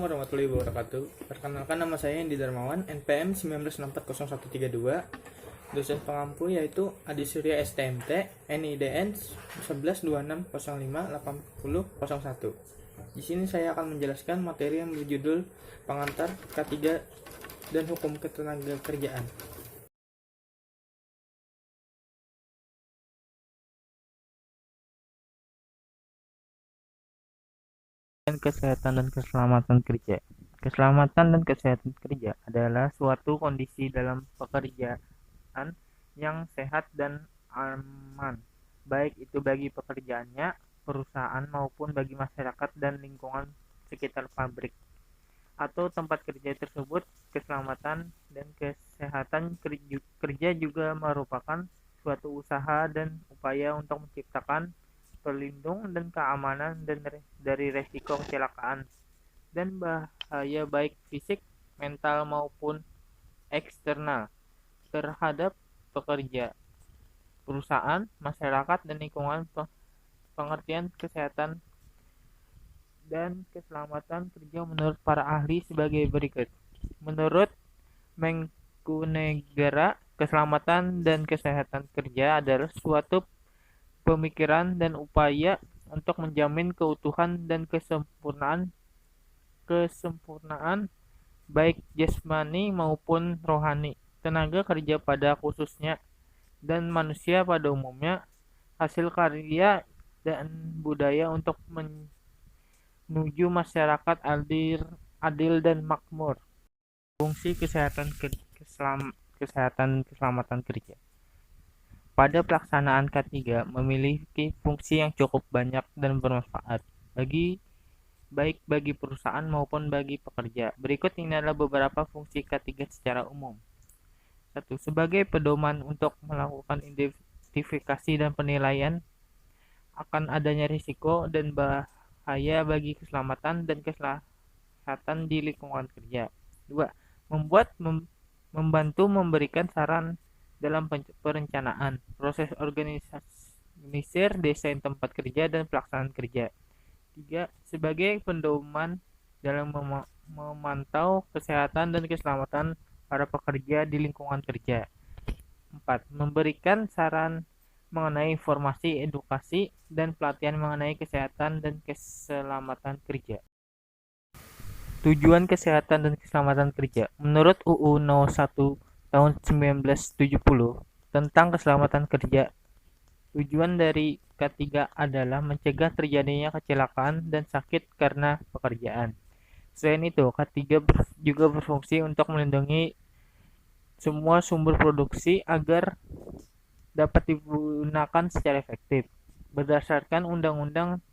Assalamualaikum warahmatullahi wabarakatuh. Perkenalkan, nama saya Indi Darmawan, NPM 19640132. Dosen pengampu yaitu Adi Surya STMT, NIDN 1126058001. Di sini saya akan menjelaskan materi yang berjudul Pengantar K3 dan Hukum Ketenagakerjaan. Kesehatan dan keselamatan kerja. Keselamatan dan kesehatan kerja adalah suatu kondisi dalam pekerjaan yang sehat dan aman, baik itu bagi pekerjaannya, perusahaan, maupun bagi masyarakat dan lingkungan sekitar pabrik atau tempat kerja tersebut. Keselamatan dan kesehatan kerja juga merupakan suatu usaha dan upaya untuk menciptakan pelindung dan keamanan dari resiko kecelakaan dan bahaya baik fisik, mental maupun eksternal terhadap pekerja, perusahaan, masyarakat, dan lingkungan. Pengertian kesehatan dan keselamatan kerja menurut para ahli sebagai berikut. Menurut Mangkunegara, keselamatan dan kesehatan kerja adalah suatu pemikiran dan upaya untuk menjamin keutuhan dan kesempurnaan baik jasmani maupun rohani tenaga kerja pada khususnya dan manusia pada umumnya, hasil karya dan budaya untuk menuju masyarakat adil dan makmur. Fungsi kesehatan keselamatan kerja pada pelaksanaan K3 memiliki fungsi yang cukup banyak dan bermanfaat baik bagi perusahaan maupun bagi pekerja. Berikut ini adalah beberapa fungsi K3 secara umum. 1. Sebagai pedoman untuk melakukan identifikasi dan penilaian akan adanya risiko dan bahaya bagi keselamatan dan kesehatan di lingkungan kerja. 2. Membantu memberikan saran dalam perencanaan, proses organisir, desain tempat kerja, dan pelaksanaan kerja. 3. Sebagai pedoman dalam memantau kesehatan dan keselamatan para pekerja di lingkungan kerja. 4. Memberikan saran mengenai informasi, edukasi, dan pelatihan mengenai kesehatan dan keselamatan kerja. Tujuan kesehatan dan keselamatan kerja. Menurut UU No. 1 tahun 1970 tentang keselamatan kerja, tujuan dari K3 adalah mencegah terjadinya kecelakaan dan sakit karena pekerjaan. Selain itu, K3 juga berfungsi untuk melindungi semua sumber produksi agar dapat digunakan secara efektif. Berdasarkan Undang-Undang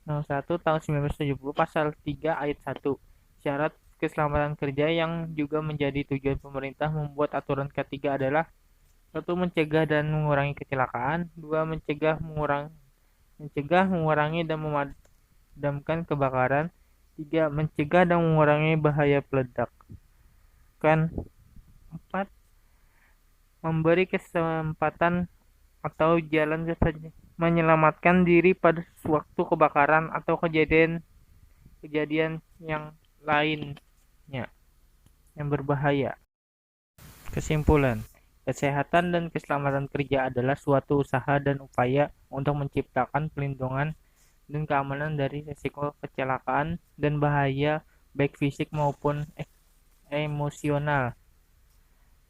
No. 1 tahun 1970 pasal 3 ayat 1, syarat keselamatan kerja yang juga menjadi tujuan pemerintah membuat aturan K3 adalah: 1. Mencegah dan mengurangi kecelakaan. 2. Mencegah, mengurangi dan memadamkan kebakaran. 3. Mencegah dan mengurangi bahaya peledak. 4. Memberi kesempatan atau jalan menyelamatkan diri pada suatu kebakaran atau kejadian yang lainnya yang berbahaya. Kesimpulan, kesehatan dan keselamatan kerja adalah suatu usaha dan upaya untuk menciptakan pelindungan dan keamanan dari risiko kecelakaan dan bahaya baik fisik maupun emosional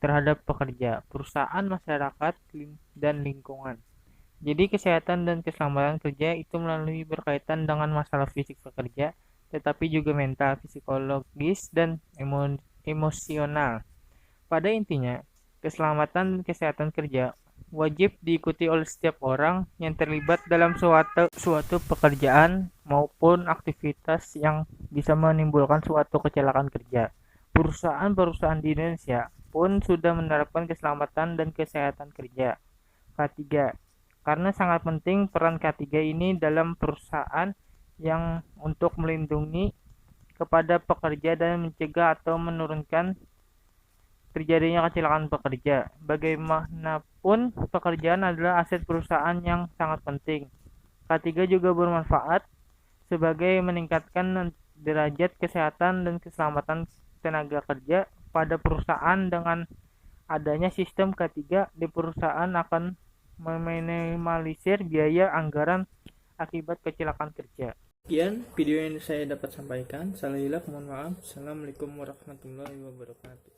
terhadap pekerja, perusahaan, masyarakat, dan lingkungan. Jadi kesehatan dan keselamatan kerja itu melalui berkaitan dengan masalah fisik pekerja, tetapi juga mental, psikologis, dan emosional. Pada intinya, keselamatan dan kesehatan kerja wajib diikuti oleh setiap orang yang terlibat dalam suatu pekerjaan maupun aktivitas yang bisa menimbulkan suatu kecelakaan kerja. Perusahaan-perusahaan di Indonesia pun sudah menerapkan keselamatan dan kesehatan kerja K3 karena sangat penting peran K3 ini dalam perusahaan yang untuk melindungi kepada pekerja dan mencegah atau menurunkan terjadinya kecelakaan pekerja. Bagaimanapun, pekerjaan adalah aset perusahaan yang sangat penting. K3 juga bermanfaat sebagai meningkatkan derajat kesehatan dan keselamatan tenaga kerja pada perusahaan. Dengan adanya sistem ketiga di perusahaan akan meminimalisir biaya anggaran akibat kecelakaan kerja. Sekian video yang saya dapat sampaikan. Salah hilaf mohon maaf. Assalamualaikum warahmatullahi wabarakatuh.